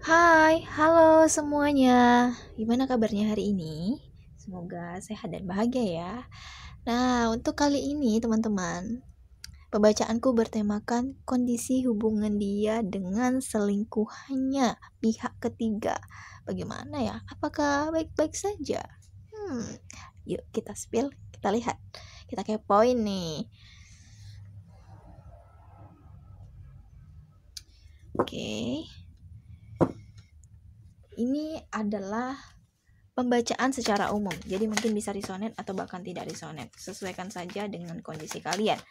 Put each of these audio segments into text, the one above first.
Hai, halo semuanya. Gimana kabarnya hari ini? Semoga sehat dan bahagia ya. Nah, untuk kali ini teman-teman, pembacaanku bertemakan kondisi hubungan dia dengan selingkuhannya pihak ketiga. Bagaimana ya? Apakah baik-baik saja? Yuk kita spill, kita lihat. Kita kepoin nih. Oke. Ini adalah pembacaan secara umum, jadi mungkin bisa resonate atau bahkan tidak resonate. Sesuaikan saja dengan kondisi kalian.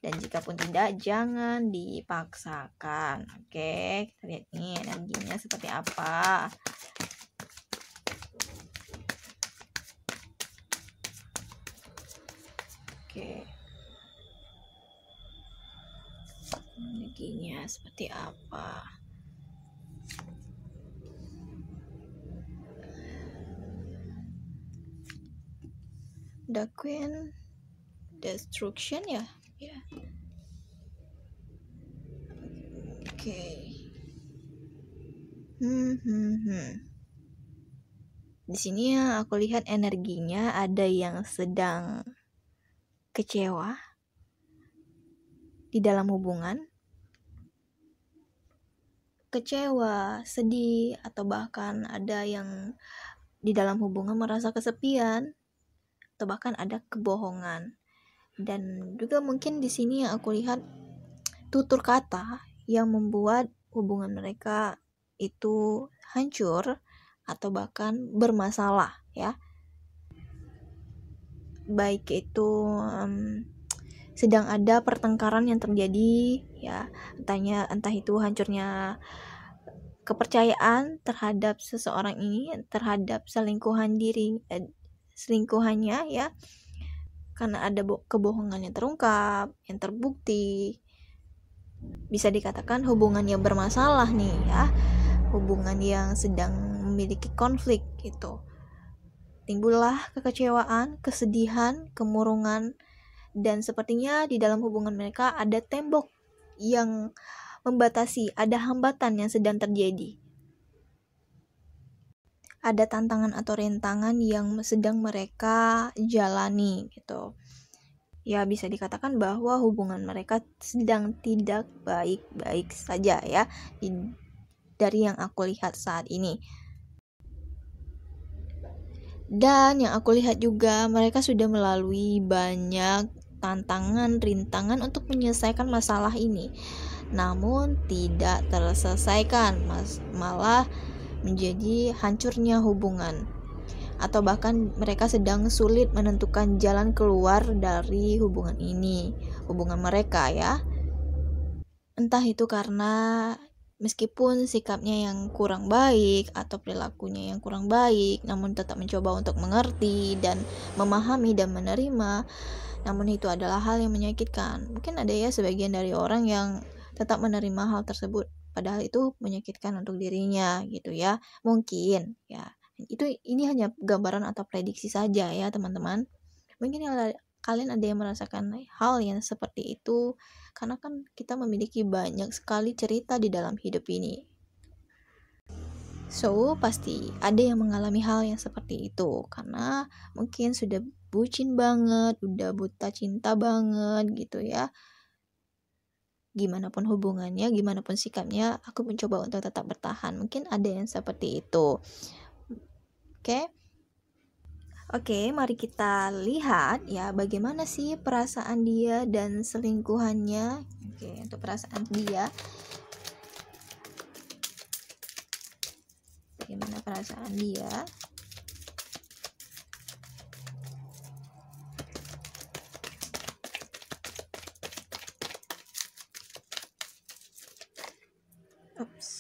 Dan jika pun tidak, jangan dipaksakan. Oke, kita lihat nih energinya seperti apa. Oke. Energinya seperti apa? The Queen Destruction ya? Ya. Oke. Di sini aku lihat energinya ada yang sedang kecewa di dalam hubungan, kecewa, sedih, atau bahkan ada yang di dalam hubungan merasa kesepian, atau bahkan ada kebohongan. Dan juga mungkin di sini yang aku lihat tutur kata yang membuat hubungan mereka itu hancur atau bahkan bermasalah ya. Baik itu sedang ada pertengkaran yang terjadi ya, entah itu hancurnya kepercayaan terhadap seseorang ini, terhadap selingkuhannya ya, karena ada kebohongan yang terungkap, yang terbukti. Bisa dikatakan hubungan yang bermasalah nih ya, hubungan yang sedang memiliki konflik gitu. Timbullah kekecewaan, kesedihan, kemurungan, dan sepertinya di dalam hubungan mereka ada tembok yang membatasi, ada hambatan yang sedang terjadi. Ada tantangan atau rintangan yang sedang mereka jalani gitu. Ya bisa dikatakan bahwa hubungan mereka sedang tidak baik-baik saja ya, dari yang aku lihat saat ini. Dan yang aku lihat juga mereka sudah melalui banyak tantangan, rintangan untuk menyelesaikan masalah ini. Namun tidak terselesaikan, malah menjadi hancurnya hubungan. Atau bahkan mereka sedang sulit menentukan jalan keluar dari hubungan ini, hubungan mereka ya. Entah itu karena meskipun sikapnya yang kurang baik atau perilakunya yang kurang baik, namun tetap mencoba untuk mengerti dan memahami dan menerima, namun itu adalah hal yang menyakitkan. Mungkin ada ya sebagian dari orang yang tetap menerima hal tersebut, padahal itu menyakitkan untuk dirinya gitu ya. Mungkin ya, ini hanya gambaran atau prediksi saja ya teman-teman. Mungkin kalian ada yang merasakan hal yang seperti itu, karena kan kita memiliki banyak sekali cerita di dalam hidup ini. So, pasti ada yang mengalami hal yang seperti itu, karena mungkin sudah bucin banget, udah buta cinta banget gitu ya. Gimana pun hubungannya, gimana pun sikapnya, aku mencoba untuk tetap bertahan. Mungkin ada yang seperti itu. Oke, mari kita lihat ya bagaimana sih perasaan dia dan selingkuhannya. Oke, untuk perasaan dia, bagaimana perasaan dia? Oops.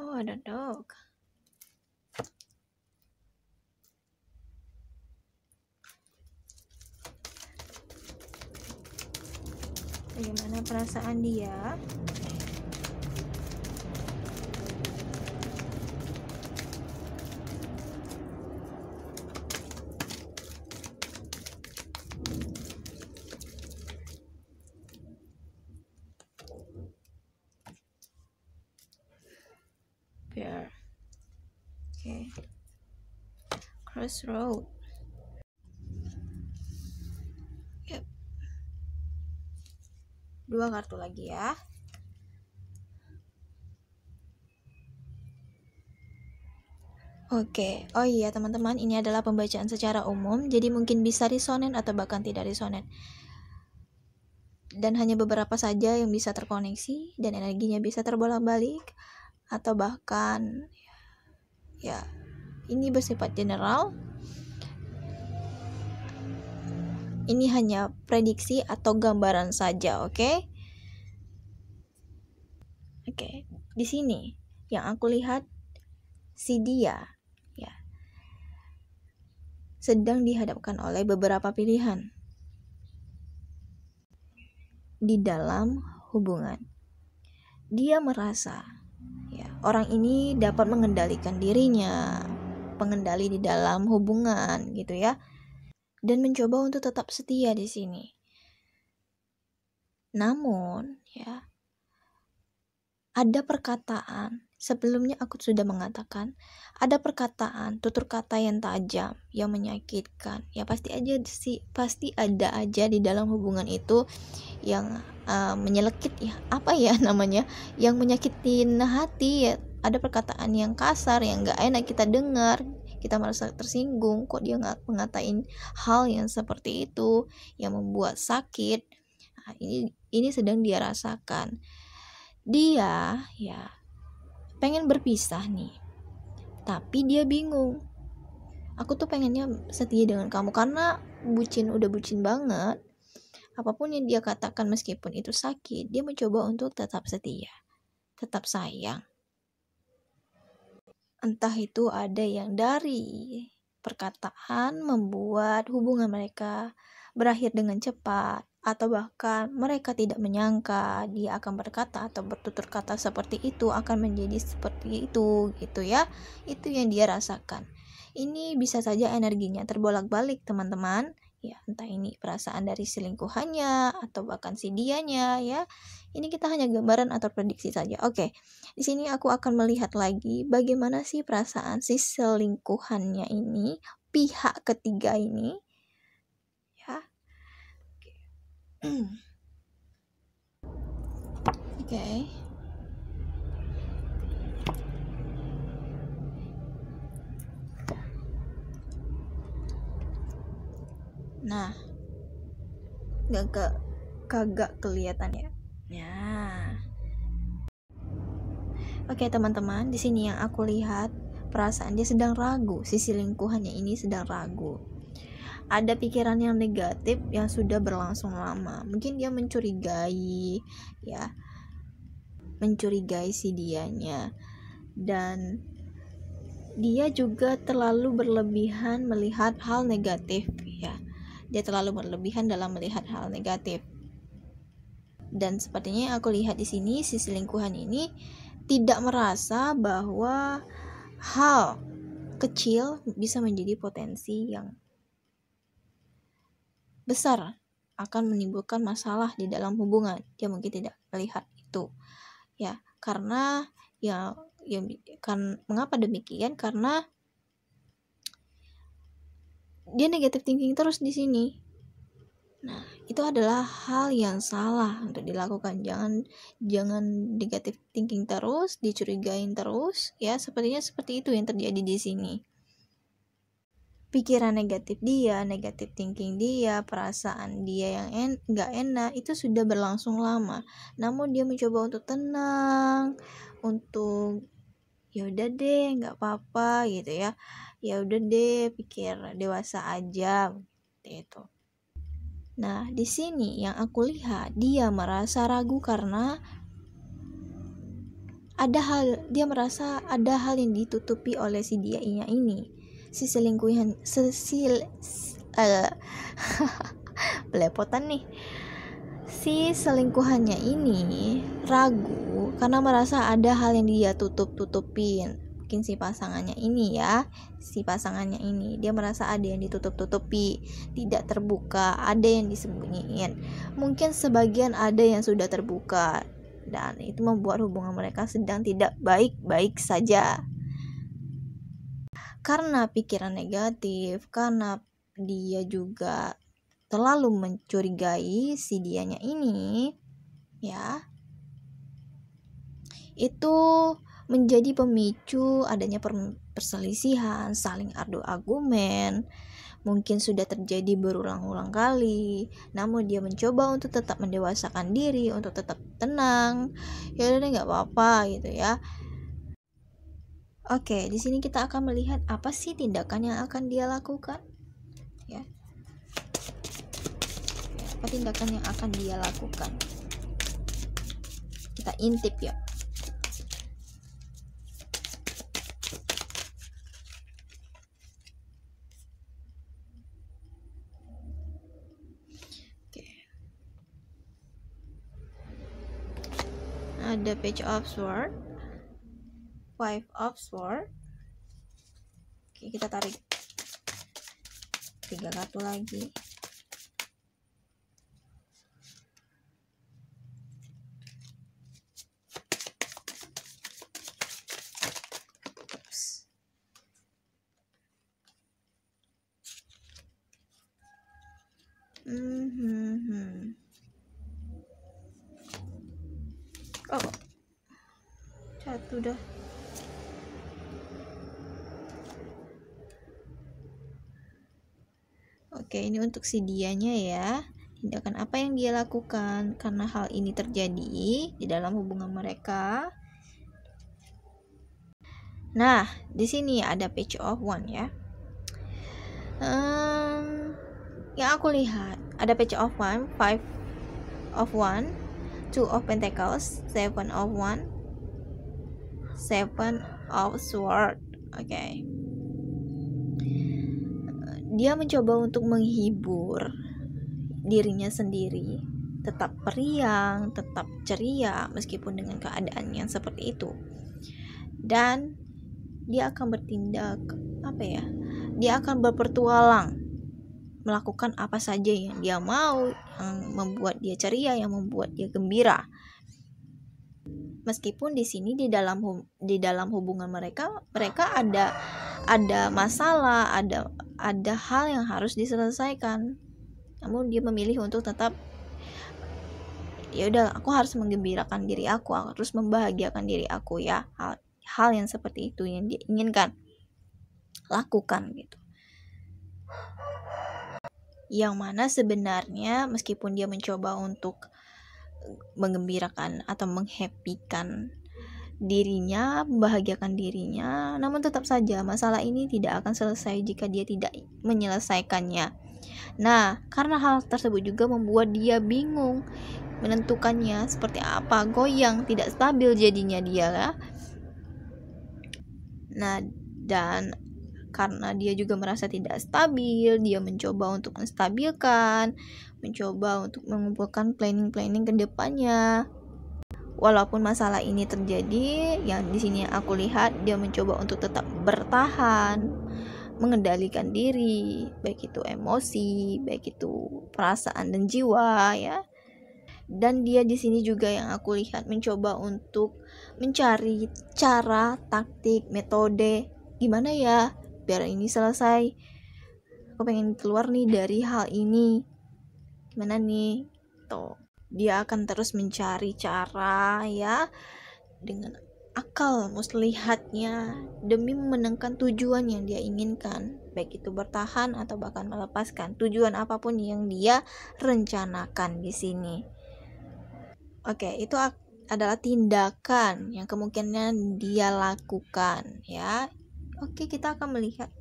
Oh, ada dog. Bagaimana perasaan dia? Crossroad. Yep. 2 kartu lagi ya. Oke, oh iya teman-teman, ini adalah pembacaan secara umum, jadi mungkin bisa resonan atau bahkan tidak resonan. Dan hanya beberapa saja yang bisa terkoneksi dan energinya bisa terbolak-balik, atau bahkan ya ini bersifat general. Ini hanya prediksi atau gambaran saja, oke? Oke, di sini yang aku lihat si dia ya sedang dihadapkan oleh beberapa pilihan di dalam hubungan. Dia merasa ya orang ini dapat mengendalikan dirinya, pengendali di dalam hubungan gitu ya, dan mencoba untuk tetap setia di sini. Namun ya ada perkataan, sebelumnya aku sudah mengatakan, ada perkataan, tutur kata yang tajam, yang menyakitkan. Ya pasti ada aja di dalam hubungan itu yang menyelekit ya, apa ya namanya, yang menyakitin hati ya. Ada perkataan yang kasar, yang gak enak kita dengar, kita merasa tersinggung, kok dia gak mengatain hal yang seperti itu, yang membuat sakit. Nah, ini sedang dia rasakan. Dia ya pengen berpisah nih, tapi dia bingung. Aku tuh pengennya setia dengan kamu karena udah bucin banget. Apapun yang dia katakan meskipun itu sakit, dia mencoba untuk tetap setia, tetap sayang. Entah itu ada yang dari perkataan membuat hubungan mereka berakhir dengan cepat, atau bahkan mereka tidak menyangka dia akan berkata atau bertutur kata seperti itu akan menjadi seperti itu gitu ya. Itu yang dia rasakan. Ini bisa saja energinya terbolak-balik teman-teman ya, entah ini perasaan dari selingkuhannya atau bahkan si dianya ya. Ini kita hanya gambaran atau prediksi saja. Oke, di sini aku akan melihat lagi bagaimana sih perasaan si selingkuhannya ini, pihak ketiga ini ya. Oke. Nah, kagak kelihatan ya. Oke teman-teman, di sini yang aku lihat perasaan dia sedang ragu, si selingkuhannya ini sedang ragu. Ada pikiran yang negatif yang sudah berlangsung lama. Mungkin dia mencurigai ya, mencurigai si dianya, dan dia juga terlalu berlebihan melihat hal negatif ya. Dia terlalu berlebihan dalam melihat hal negatif. Dan sepertinya yang aku lihat di sini, si selingkuhan ini tidak merasa bahwa hal kecil bisa menjadi potensi yang besar, akan menimbulkan masalah di dalam hubungan. Dia mungkin tidak melihat itu ya, karena mengapa demikian? Karena dia negative thinking terus di sini. Nah, itu adalah hal yang salah untuk dilakukan. Jangan negative thinking terus, dicurigain terus ya. Sepertinya seperti itu yang terjadi di sini. Pikiran negatif dia, negative thinking dia, perasaan dia yang gak enak itu sudah berlangsung lama. Namun dia mencoba untuk tenang, untuk ya udah deh, nggak apa-apa gitu ya. Ya udah deh, pikir dewasa aja gitu. Nah, di sini yang aku lihat dia merasa ragu karena dia merasa ada hal yang ditutupi oleh si dia-nya ini. Si selingkuhan belepotan nih. Si selingkuhannya ini ragu karena merasa ada hal yang dia tutupin. Mungkin si pasangannya ini dia merasa ada yang ditutupi, tidak terbuka, ada yang disembunyiin. Mungkin sebagian ada yang sudah terbuka, dan itu membuat hubungan mereka sedang tidak baik-baik saja. karena pikiran negatif, karena dia juga terlalu mencurigai si dianya ini, ya, itu menjadi pemicu adanya perselisihan, saling adu argumen. Mungkin sudah terjadi berulang-ulang kali, namun dia mencoba untuk tetap mendewasakan diri, untuk tetap tenang. Ya udah nggak apa-apa gitu ya. Oke, di sini kita akan melihat apa sih tindakan yang akan dia lakukan, ya. Apa tindakan yang akan dia lakukan? Kita intip ya. Ada page of sword, five of sword. Oke, kita tarik 3 kartu lagi. Oh, jatuh dah. Oke, ini untuk si dianya ya. Tindakan apa yang dia lakukan karena hal ini terjadi di dalam hubungan mereka. Nah, di sini ada page of one ya. Yang aku lihat ada page of one, five of one, two of pentacles, seven of one, seven of sword. Oke. Dia mencoba untuk menghibur dirinya sendiri, tetap periang, tetap ceria meskipun dengan keadaan yang seperti itu. Dan dia akan bertindak dia akan berpetualang, melakukan apa saja yang dia mau, yang membuat dia ceria, yang membuat dia gembira. Meskipun di sini di dalam hubungan mereka ada masalah, ada hal yang harus diselesaikan. Namun dia memilih untuk tetap, ya udah, aku harus menggembirakan diri aku harus membahagiakan diri aku ya. Hal yang seperti itu yang dia inginkan lakukan gitu. Yang mana sebenarnya meskipun dia mencoba untuk menggembirakan atau menghappykan dirinya, membahagiakan dirinya, namun tetap saja masalah ini tidak akan selesai jika dia tidak menyelesaikannya. Nah, karena hal tersebut juga membuat dia bingung menentukannya seperti apa, goyang, tidak stabil jadinya dia ya. Nah, dan karena dia juga merasa tidak stabil, dia mencoba untuk menstabilkan, mencoba untuk mengumpulkan planning ke depannya. Walaupun masalah ini terjadi, yang di sini aku lihat dia mencoba untuk tetap bertahan, mengendalikan diri, baik itu emosi, baik itu perasaan dan jiwa ya. Dan dia di sini juga yang aku lihat mencoba untuk mencari cara, taktik, metode gimana ya biar ini selesai. Aku pengen keluar nih dari hal ini. Gimana nih? Tuh. Dia akan terus mencari cara ya dengan akal muslihatnya demi memenangkan tujuan yang dia inginkan, baik itu bertahan atau bahkan melepaskan tujuan apapun yang dia rencanakan di sini. Oke, itu adalah tindakan yang kemungkinan dia lakukan ya. Oke, kita akan melihat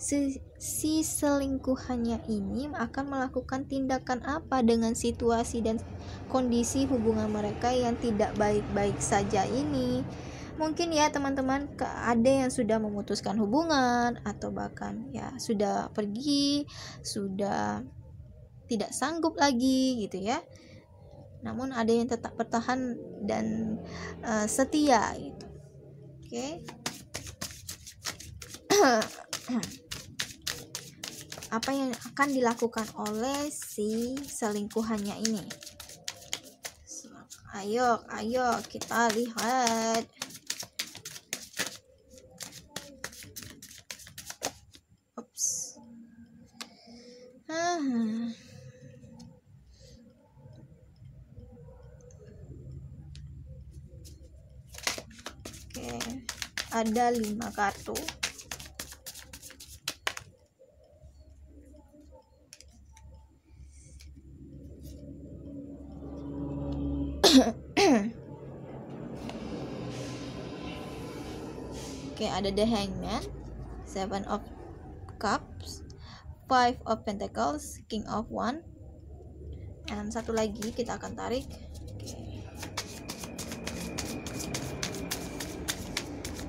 si selingkuhannya ini akan melakukan tindakan apa dengan situasi dan kondisi hubungan mereka yang tidak baik-baik saja ini. Mungkin ya teman-teman ada yang sudah memutuskan hubungan atau bahkan ya sudah pergi, sudah tidak sanggup lagi gitu ya. Namun ada yang tetap bertahan dan setia gitu. Oke. Apa yang akan dilakukan oleh si selingkuhannya ini? Ayo kita lihat. Oke, ada 5 kartu. Oke, ada The Hangman, Seven of Cups, Five of Pentacles, King of Wands, dan satu lagi kita akan tarik. Oke.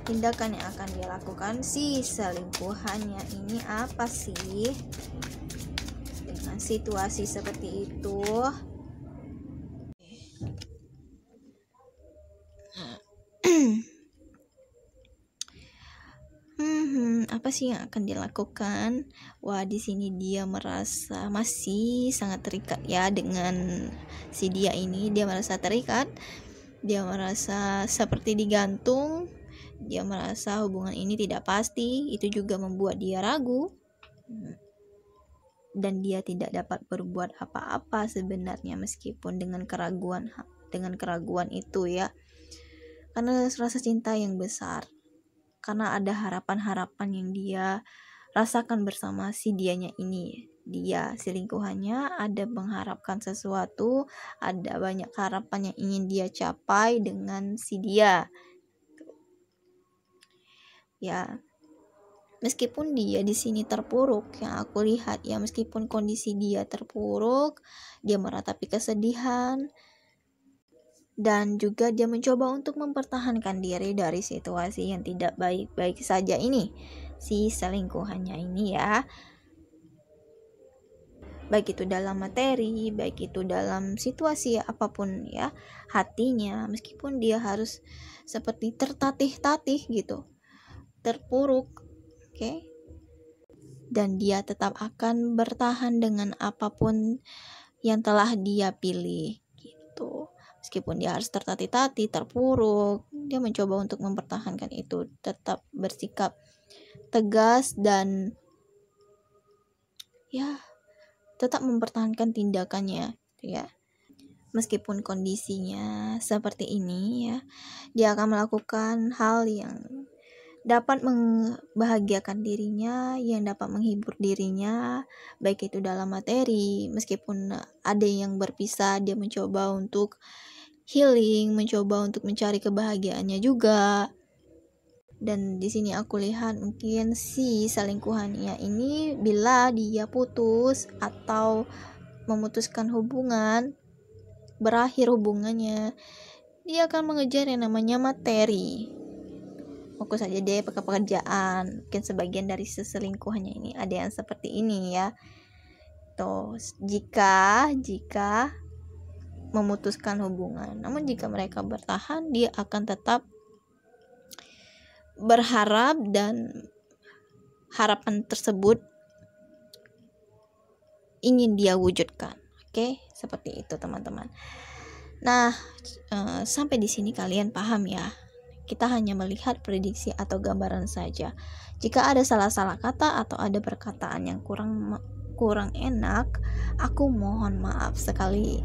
Tindakan yang akan dia lakukan si selingkuhannya ini apa sih dengan situasi seperti itu? Apa sih yang akan dilakukan? Wah, di sini dia merasa masih sangat terikat ya dengan si dia ini. Dia merasa terikat, dia merasa seperti digantung, dia merasa hubungan ini tidak pasti. Itu juga membuat dia ragu, dan dia tidak dapat berbuat apa-apa sebenarnya meskipun dengan keraguan itu ya, karena rasa cinta yang besar. Karena ada harapan-harapan yang dia rasakan bersama si dianya ini. Dia selingkuhannya ada mengharapkan sesuatu, ada banyak harapan yang ingin dia capai dengan si dia. Ya, meskipun dia di sini terpuruk, yang aku lihat ya, meskipun kondisi dia terpuruk, dia meratapi kesedihan, dan juga dia mencoba untuk mempertahankan diri dari situasi yang tidak baik-baik saja ini, si selingkuhannya ini ya. Baik itu dalam materi, baik itu dalam situasi apapun ya, hatinya meskipun dia harus seperti tertatih-tatih gitu, terpuruk, oke? Dan dia tetap akan bertahan dengan apapun yang telah dia pilih gitu. Meskipun dia harus tertatih-tatih, terpuruk, dia mencoba untuk mempertahankan itu, tetap bersikap tegas dan ya tetap mempertahankan tindakannya ya. Meskipun kondisinya seperti ini ya, dia akan melakukan hal yang dapat membahagiakan dirinya, yang dapat menghibur dirinya, baik itu dalam materi. Meskipun ada yang berpisah, dia mencoba untuk healing, mencoba untuk mencari kebahagiaannya juga. Dan di sini aku lihat mungkin si selingkuhannya ini bila dia putus atau memutuskan hubungan, berakhir hubungannya, dia akan mengejar yang namanya materi. Fokus saja deh pakai pekerjaan. Mungkin sebagian dari selingkuhannya ini ada yang seperti ini ya. Tuh, jika memutuskan hubungan, namun jika mereka bertahan, dia akan tetap berharap dan harapan tersebut ingin dia wujudkan. Oke, seperti itu teman-teman. Nah, sampai di sini kalian paham ya. Kita hanya melihat prediksi atau gambaran saja. Jika ada salah-salah kata atau ada perkataan yang kurang enak, aku mohon maaf sekali.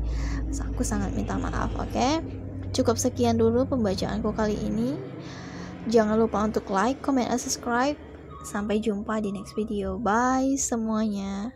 Aku sangat minta maaf, oke? Cukup sekian dulu pembacaanku kali ini. Jangan lupa untuk like, comment, dan subscribe. Sampai jumpa di next video. Bye semuanya.